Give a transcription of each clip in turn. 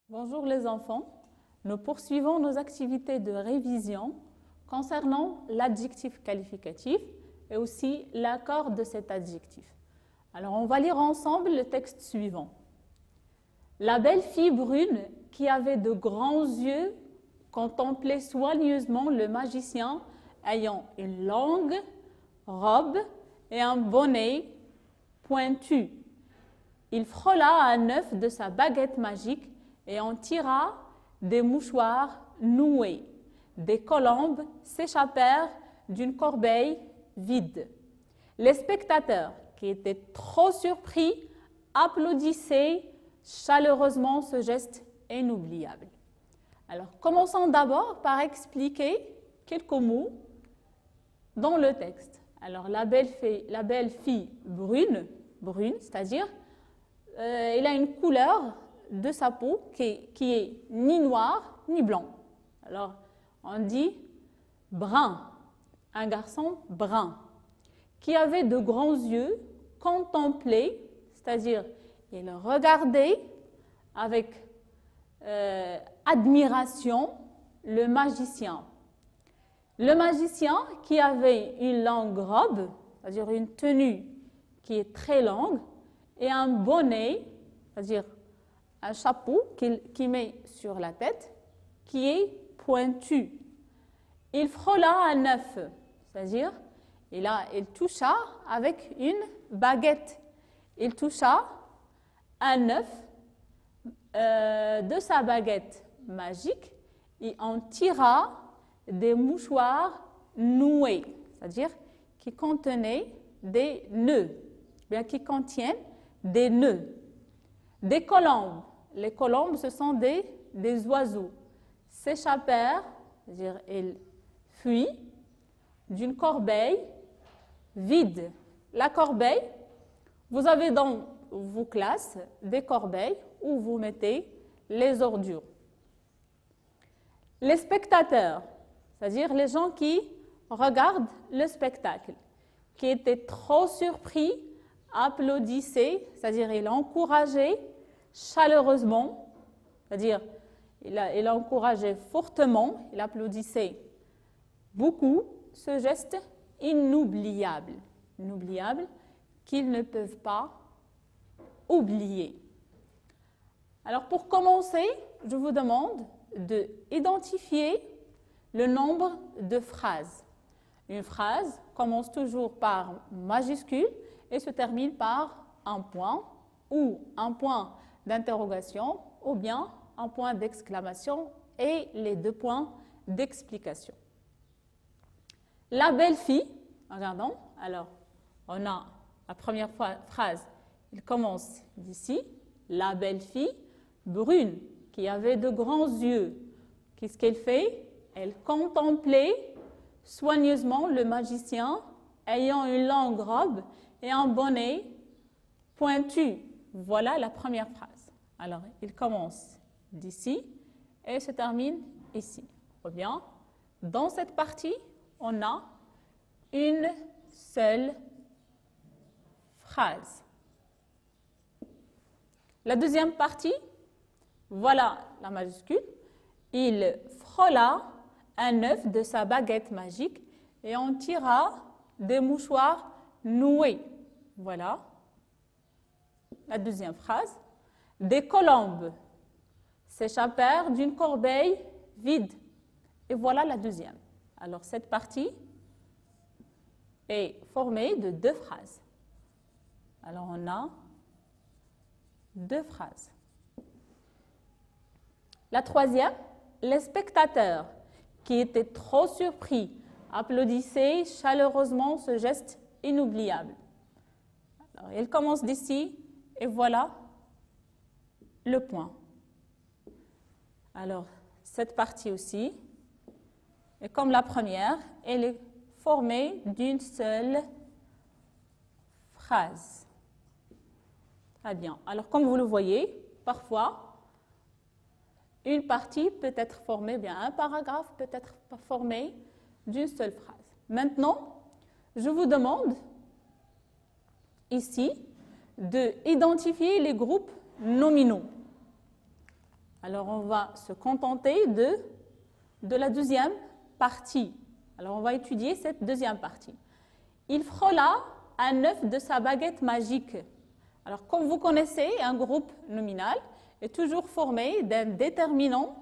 Bonjour les enfants, nous poursuivons nos activités de révision concernant l'adjectif qualificatif et aussi l'accord de cet adjectif. Alors on va lire ensemble le texte suivant. La belle fille brune qui avait de grands yeux contemplait soigneusement le magicien ayant une longue robe et un bonnet pointu. Il frôla un œuf de sa baguette magique et en tira des mouchoirs noués. Des colombes s'échappèrent d'une corbeille vide. Les spectateurs, qui étaient trop surpris, applaudissaient chaleureusement ce geste inoubliable. Alors, commençons d'abord par expliquer quelques mots dans le texte. Alors, la belle fille brune, c'est-à-dire, elle a une couleur de sa peau qui est ni noir ni blanc. Alors, on dit brun, un garçon brun, qui avait de grands yeux, contemplait, c'est-à-dire, il regardait avec admiration le magicien. Le magicien qui avait une longue robe, c'est-à-dire une tenue qui est très longue, et un bonnet, c'est-à-dire un chapeau qu'il met sur la tête, qui est pointu. Il frôla un œuf, c'est-à-dire il toucha avec une baguette. Il toucha un œuf de sa baguette magique et en tira des mouchoirs noués, c'est-à-dire qui contenaient des nœuds, bien qui contiennent des nœuds. Des colombes. Les colombes, ce sont des oiseaux. S'échappèrent, c'est-à-dire ils fuient, d'une corbeille vide. La corbeille, vous avez dans vos classes des corbeilles où vous mettez les ordures. Les spectateurs, c'est-à-dire les gens qui regardent le spectacle, qui étaient trop surpris, applaudissaient, c'est-à-dire ils encourageaient chaleureusement, c'est-à-dire il encourageait fortement, il applaudissait beaucoup ce geste inoubliable qu'ils ne peuvent pas oublier. Alors pour commencer, je vous demande d'identifier le nombre de phrases. Une phrase commence toujours par majuscule et se termine par un point ou un point d'interrogation ou bien un point d'exclamation et les deux points d'explication. La belle fille, regardons, alors on a la première phrase, il commence d'ici, la belle fille brune qui avait de grands yeux. Qu'est-ce qu'elle fait? Elle contemplait soigneusement le magicien ayant une longue robe et un bonnet pointu. Voilà la première phrase. Alors, il commence d'ici et se termine ici. Ou bien, dans cette partie, on a une seule phrase. La deuxième partie, voilà la majuscule. Il frôla un œuf de sa baguette magique et en tira des mouchoirs noués. Voilà la deuxième phrase. Des colombes s'échappèrent d'une corbeille vide. Et voilà la deuxième. Alors cette partie est formée de deux phrases. Alors on a deux phrases. La troisième, les spectateurs qui étaient trop surpris applaudissaient chaleureusement ce geste inoubliable. Alors, il commence d'ici et voilà le point. Alors, cette partie aussi, et comme la première, elle est formée d'une seule phrase. Très bien. Alors, comme vous le voyez, parfois, une partie peut être formée, bien un paragraphe peut être formé d'une seule phrase. Maintenant, je vous demande ici d'identifier les groupes nominaux. Alors, on va se contenter de la deuxième partie. Alors, on va étudier cette deuxième partie. Il frôla un œuf de sa baguette magique. Alors, comme vous connaissez, un groupe nominal est toujours formé d'un déterminant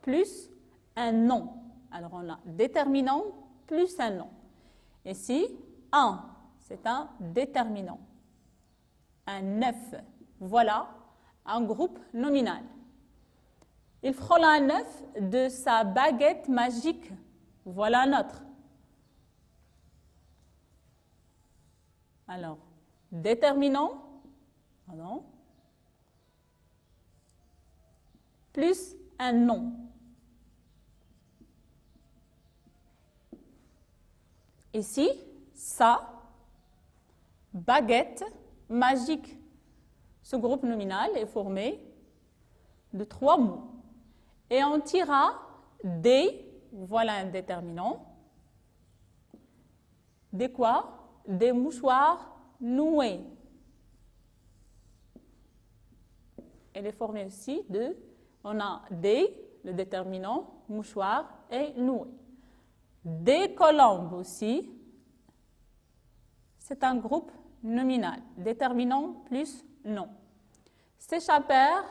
plus un nom. Alors, on a déterminant plus un nom. Ici, 1, c'est un déterminant. Un œuf, voilà un groupe nominal. Il frôla un œuf de sa baguette magique. Voilà un autre. Alors, déterminant, pardon, plus un nom. Ici, sa baguette magique. Ce groupe nominal est formé de 3 mots. Et on tira des, voilà un déterminant, des quoi? Des mouchoirs noués. Elle est formée aussi de, on a des, le déterminant, mouchoir et noué. Des colombes aussi, c'est un groupe nominal, déterminant plus nom. S'échappèrent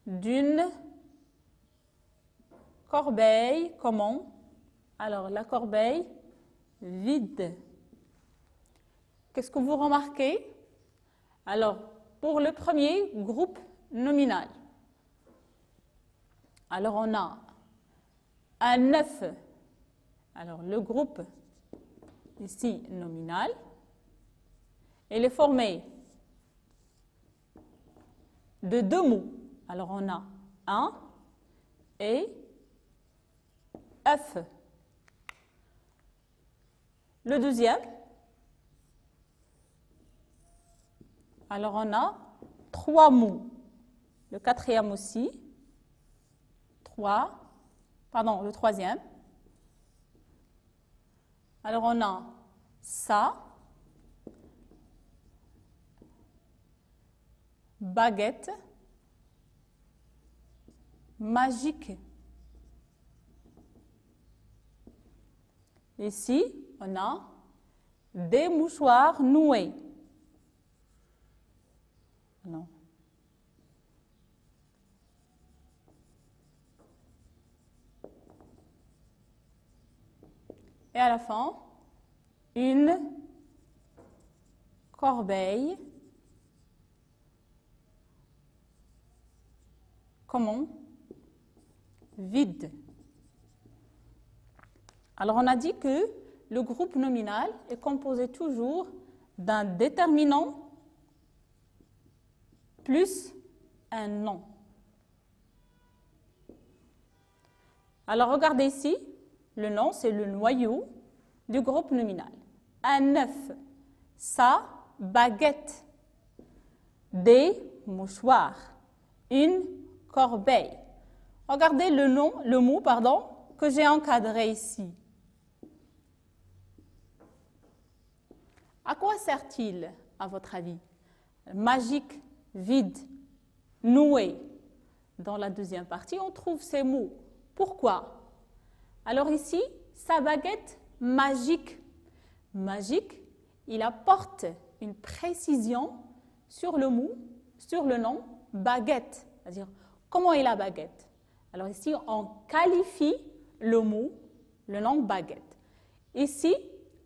d'une corbeille, comment? Alors, la corbeille vide. Qu'est-ce que vous remarquez? Alors, pour le premier groupe nominal, alors on a un œuf. Alors, le groupe ici nominal, il est formé de 2 mots. Alors, on a un et œuf. Le deuxième, alors on a 3 mots. Le quatrième aussi, 3, pardon, le troisième. Alors on a ça, baguette, magique. Ici, on a des mouchoirs noués. Non. Et à la fin, une corbeille. Comment? Vide. Alors, on a dit que le groupe nominal est composé toujours d'un déterminant plus un nom. Alors, regardez ici, le nom, c'est le noyau du groupe nominal. Un œuf, sa baguette, des mouchoirs, une corbeille. Regardez le nom, le mot, pardon, que j'ai encadré ici. À quoi sert-il, à votre avis? Magique, vide, noué. Dans la deuxième partie, on trouve ces mots. Pourquoi? Alors ici, sa baguette magique. Magique, il apporte une précision sur le mot, sur le nom baguette. C'est-à-dire, comment est la baguette? Alors ici, on qualifie le mot, le nom baguette. Ici,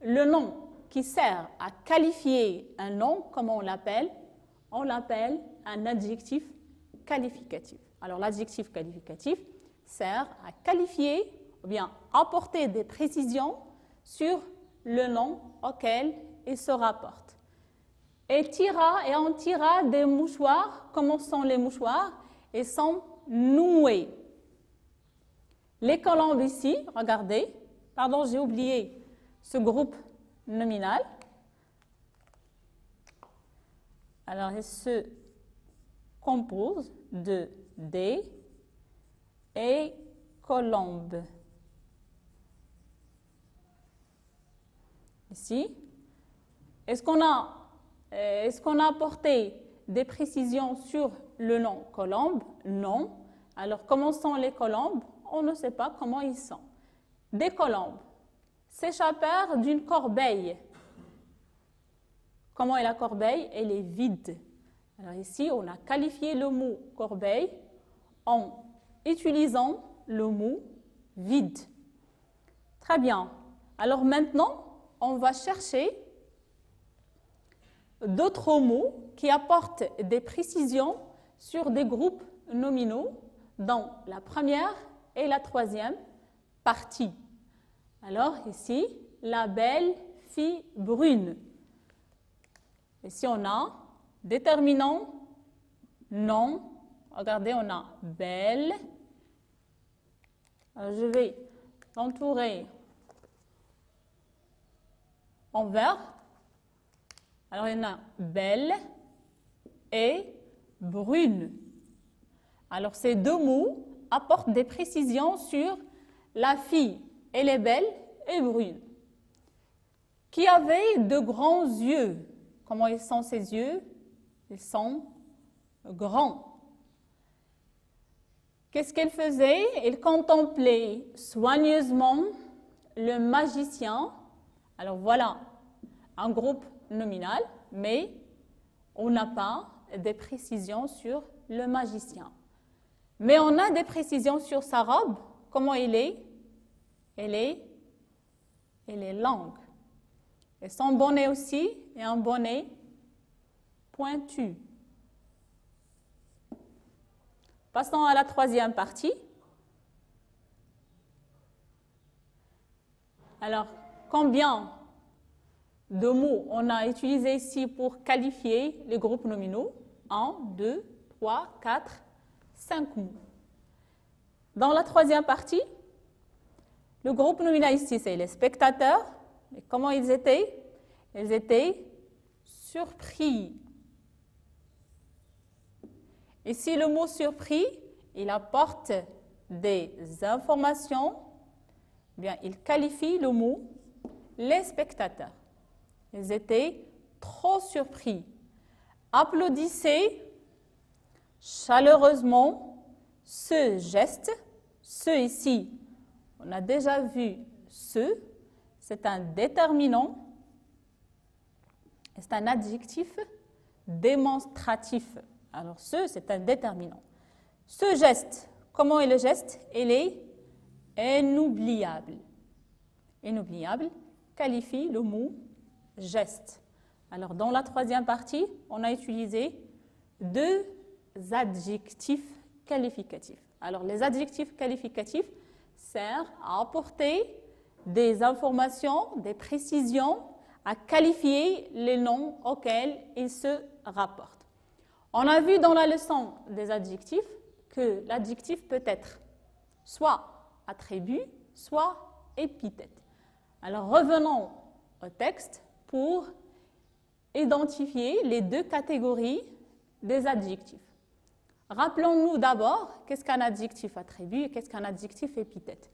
le nom qui sert à qualifier un nom, comment on l'appelle? On l'appelle un adjectif qualificatif. Alors l'adjectif qualificatif sert à qualifier ou bien apporter des précisions sur le nom auquel il se rapporte. Et on tira des mouchoirs. Comment sont les mouchoirs? Ils sont noués. Les colombes ici, regardez, pardon, j'ai oublié ce groupe nominal. Alors, il se compose de des et colombes. Ici, est-ce qu'on a apporté des précisions sur le nom colombe? Non. Alors, comment sont les colombes? On ne sait pas comment ils sont. Des colombes s'échappèrent d'une corbeille. Comment est la corbeille? Elle est vide. Alors ici, on a qualifié le mot corbeille en utilisant le mot vide. Très bien. Alors maintenant, on va chercher d'autres mots qui apportent des précisions sur des groupes nominaux dans la première et la troisième partie. Alors ici, la belle fille brune. Ici, on a déterminant, non. Regardez, on a belle. Alors, je vais l'entourer en vert. Alors, il y en a belle et brune. Alors, ces deux mots apportent des précisions sur la fille. Elle est belle et brune. Qui avait de grands yeux. Comment ils sont ses yeux? Ils sont grands. Qu'est-ce qu'elle faisait? Elle contemplait soigneusement le magicien. Alors voilà, un groupe nominal, mais on n'a pas de précisions sur le magicien. Mais on a des précisions sur sa robe. Comment elle est? Elle est longue. Et son bonnet aussi est un bonnet pointu. Passons à la troisième partie. Alors, combien de mots on a utilisé ici pour qualifier les groupes nominaux? 1, 2, 3, 4, 5 mots. Dans la troisième partie, le groupe nominal ici, c'est les spectateurs. Et comment ils étaient? Ils étaient surpris. Ici, le mot surpris, il apporte des informations. Bien, il qualifie le mot les spectateurs. Ils étaient trop surpris. Applaudissez chaleureusement ce geste. Ce ici, on a déjà vu ce. C'est un déterminant. C'est un adjectif démonstratif. Alors, ce, c'est un déterminant. Ce geste, comment est le geste? Il est inoubliable. Inoubliable qualifie le mot geste. Alors, dans la troisième partie, on a utilisé deux adjectifs qualificatifs. Alors, les adjectifs qualificatifs servent à apporter des informations, des précisions, à qualifier les noms auxquels ils se rapportent. On a vu dans la leçon des adjectifs que l'adjectif peut être soit attribut, soit épithète. Alors revenons au texte pour identifier les deux catégories des adjectifs. Rappelons-nous d'abord qu'est-ce qu'un adjectif attribut et qu'est-ce qu'un adjectif épithète.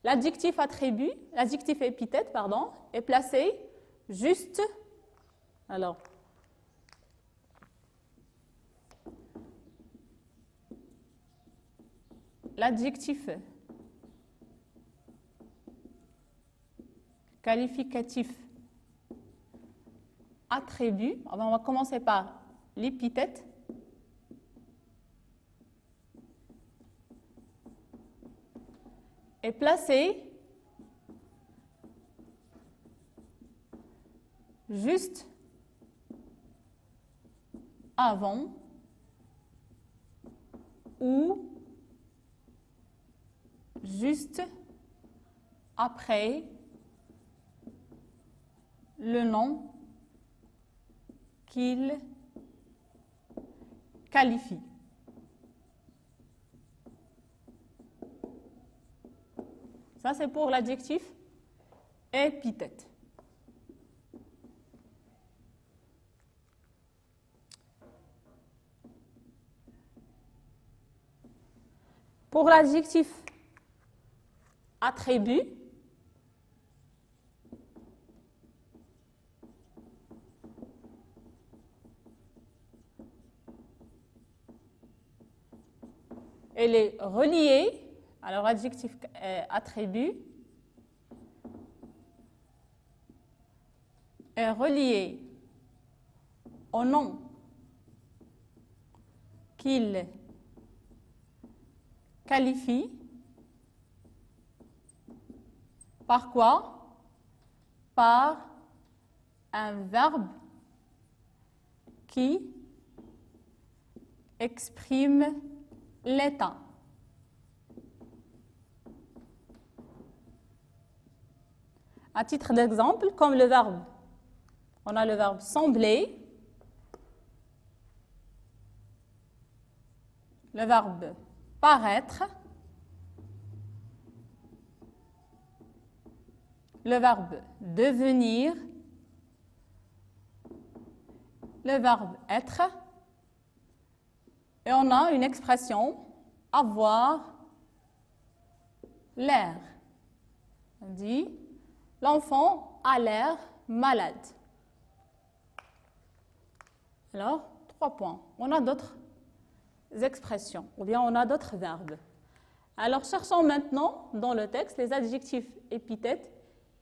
L'adjectif attribut, l'adjectif épithète, pardon, est placé juste, alors, l'adjectif qualificatif attribut, on va commencer par l'épithète. Est placé juste avant ou juste après le nom qu'il qualifie. Ça, c'est pour l'adjectif épithète. Pour l'adjectif attribut, elle est reliée, alors adjectif attribut, est relié au nom qu'il qualifie par quoi? Par un verbe qui exprime l'état. À titre d'exemple, comme le verbe, on a le verbe sembler, le verbe paraître, le verbe devenir, le verbe être, et on a une expression avoir l'air. On dit l'enfant a l'air malade. Alors, 3 points. On a d'autres expressions, ou bien on a d'autres verbes. Alors, cherchons maintenant dans le texte les adjectifs épithètes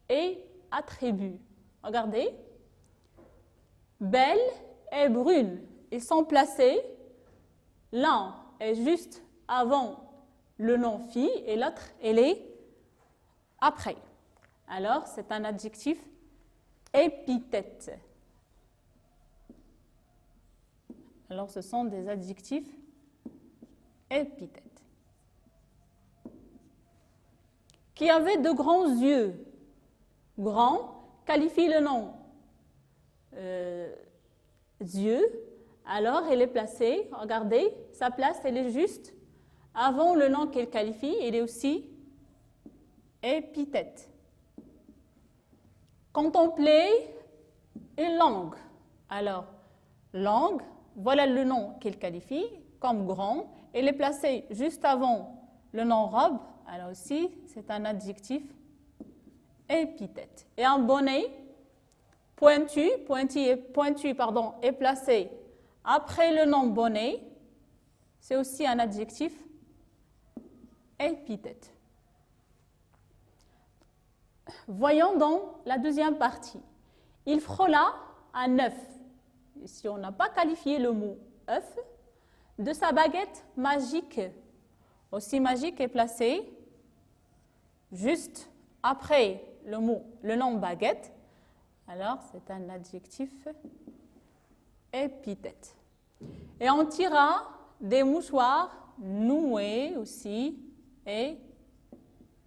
et attributs. Regardez. Belle et brune. Ils sont placés. L'un est juste avant le nom fille et l'autre, elle est après. Alors, c'est un adjectif épithète. Alors, ce sont des adjectifs épithètes. Qui avait de grands yeux. Grand qualifie le nom yeux. Alors, elle est placée, regardez, sa place, elle est juste avant le nom qu'elle qualifie, elle est aussi épithète. Contempler une langue. Alors, langue, voilà le nom qu'elle qualifie comme grand. Elle est placée juste avant le nom robe. Alors aussi, c'est un adjectif épithète. Et un bonnet, pointu est placé après le nom bonnet. C'est aussi un adjectif épithète. Voyons dans la deuxième partie. Il frôla un œuf. Si on n'a pas qualifié le mot œuf, de sa baguette magique. Aussi magique est placé juste après le nom baguette. Alors, c'est un adjectif épithète. Et on tira des mouchoirs noués aussi et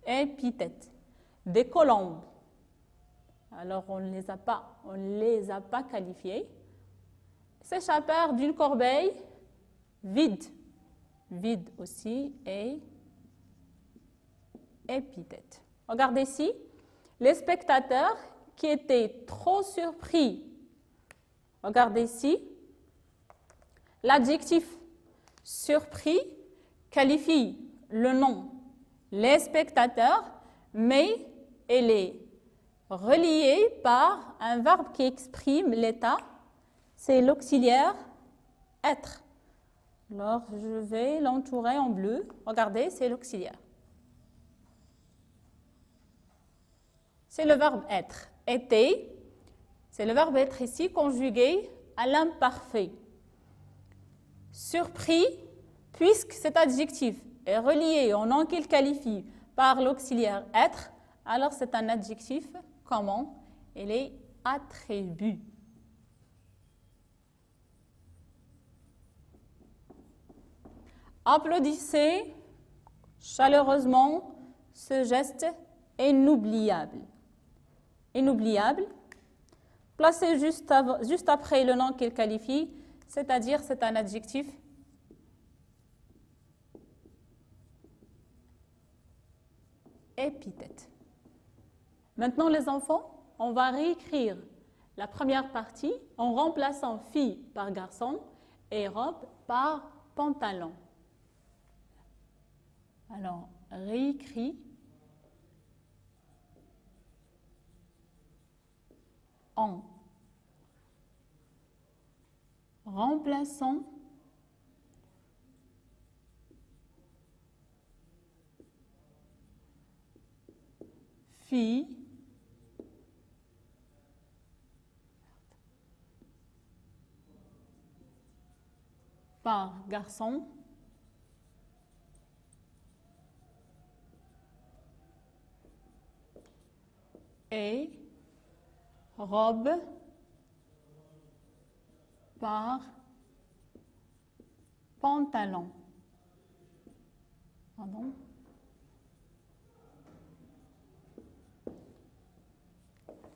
épithète. Des colombes. Alors, on ne les a pas qualifiés. S'échappèrent d'une corbeille vide. Vide aussi et épithète. Regardez ici, les spectateurs qui étaient trop surpris. Regardez ici, l'adjectif surpris qualifie le nom les spectateurs, mais elle est reliée par un verbe qui exprime l'état, c'est l'auxiliaire être. Alors, je vais l'entourer en bleu. Regardez, c'est l'auxiliaire. C'est le verbe être. Était, c'est le verbe être ici conjugué à l'imparfait. Surpris, puisque cet adjectif est relié au nom qu'il qualifie par l'auxiliaire être, alors c'est un adjectif comment? Il est attribut. Applaudissez chaleureusement ce geste inoubliable. Inoubliable, placé juste après le nom qu'il qualifie, c'est-à-dire c'est un adjectif épithète. Maintenant les enfants, on va réécrire la première partie en remplaçant fille par garçon et robe par pantalon. Alors, réécrit en remplaçant fille par garçon et robe par pantalon. Pardon.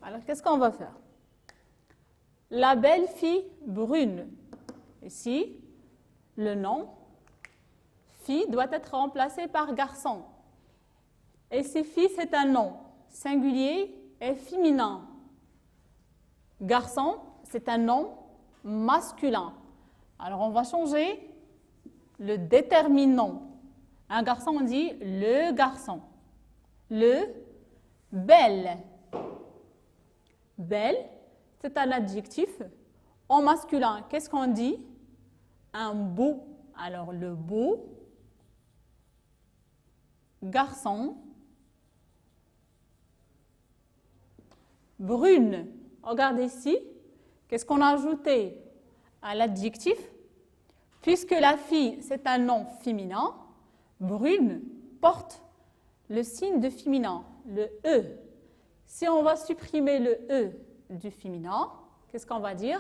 Alors, qu'est-ce qu'on va faire? La belle fille brune. Ici, le nom fille doit être remplacé par garçon. Et si fille, c'est un nom singulier et féminin. Garçon, c'est un nom masculin. Alors, on va changer le déterminant. Un garçon, on dit le garçon. Le belle. Belle, c'est un adjectif. En masculin, qu'est-ce qu'on dit? Un beau. Alors, le beau garçon. Brune. Regardez ici. Qu'est-ce qu'on a ajouté à l'adjectif? Puisque la fille, c'est un nom féminin, brune porte le signe de féminin, le E. Si on va supprimer le E du féminin, qu'est-ce qu'on va dire?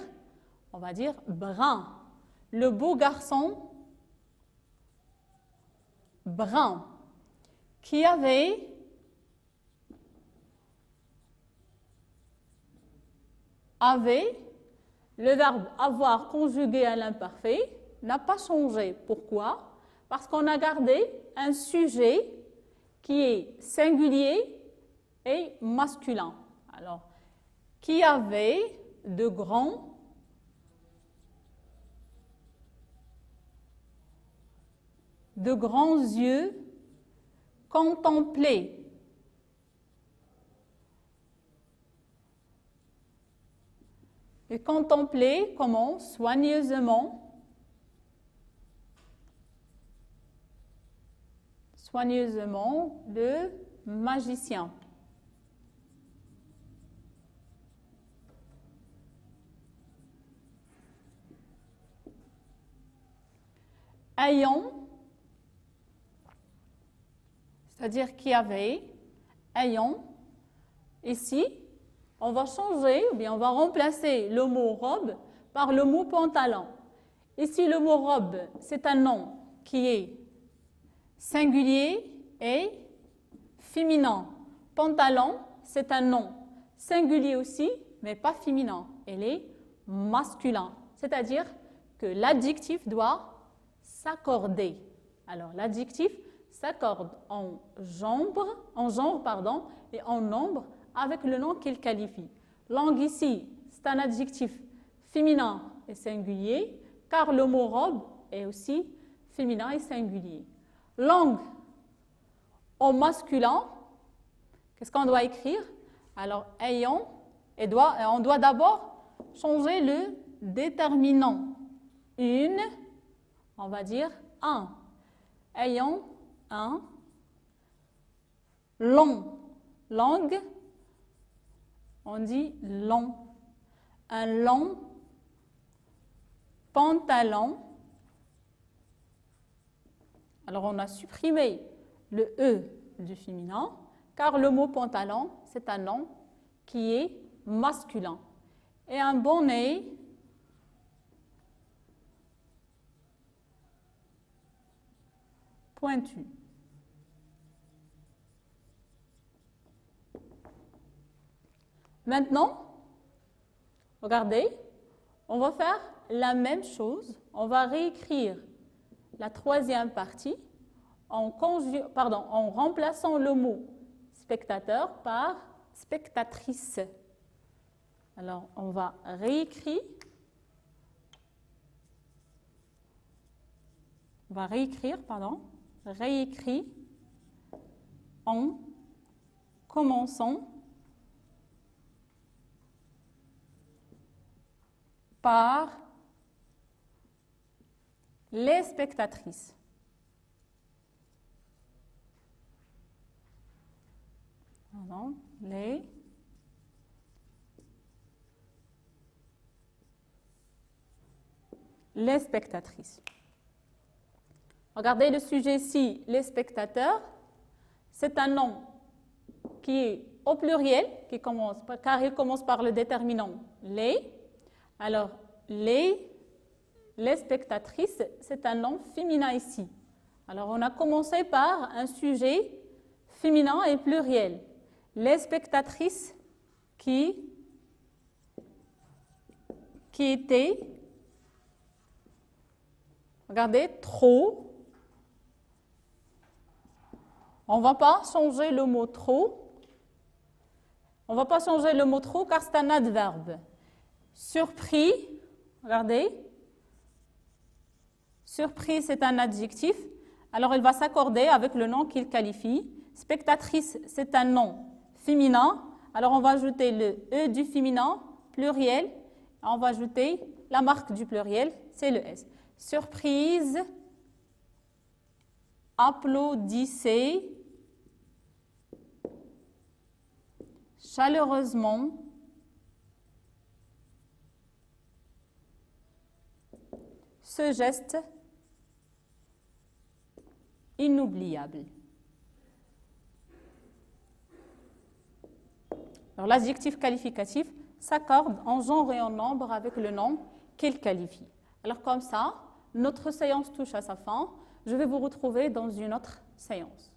On va dire brun. Le beau garçon, brun, qui avait le verbe avoir conjugué à l'imparfait n'a pas changé. Pourquoi? Parce qu'on a gardé un sujet qui est singulier et masculin. Alors, qui avait de grands yeux contemplés. Et contempler comment? Soigneusement. Soigneusement, le magicien. Ayant, c'est-à-dire qui avait, ayant, ici, on va changer, ou bien on va remplacer le mot robe par le mot pantalon. Ici, le mot robe, c'est un nom qui est singulier et féminin. Pantalon, c'est un nom singulier aussi, mais pas féminin. Il est masculin. C'est-à-dire que l'adjectif doit s'accorder. Alors, l'adjectif s'accorde en genre, et en nombre avec le nom qu'il qualifie. Langue ici, c'est un adjectif féminin et singulier, car le mot robe est aussi féminin et singulier. Langue au masculin, qu'est-ce qu'on doit écrire? Alors, ayant, on doit d'abord changer le déterminant. Une, on va dire un. Ayant, un. Long, langue, on dit long. Un long pantalon. Alors, on a supprimé le E du féminin, car le mot pantalon, c'est un nom qui est masculin. Et un bonnet, pointu. Maintenant, regardez, on va faire la même chose. On va réécrire la troisième partie en remplaçant le mot spectateur par spectatrice. Alors, on va réécrire en commençant par les spectatrices. pardon, les spectatrices. Regardez le sujet ici, les spectateurs. C'est un nom qui est au pluriel, car il commence par le déterminant les. Alors, les spectatrices, c'est un nom féminin ici. Alors, on a commencé par un sujet féminin et pluriel. Les spectatrices qui étaient, regardez, trop. On ne va pas changer le mot trop. On ne va pas changer le mot trop car c'est un adverbe. Surpris, regardez. Surpris, c'est un adjectif. Alors, il va s'accorder avec le nom qu'il qualifie. Spectatrice, c'est un nom féminin. Alors, on va ajouter le E du féminin, pluriel. On va ajouter la marque du pluriel, c'est le S. Surprise, applaudissez chaleureusement ce geste inoubliable. Alors, l'adjectif qualificatif s'accorde en genre et en nombre avec le nom qu'il qualifie. Alors, comme ça, notre séance touche à sa fin. Je vais vous retrouver dans une autre séance.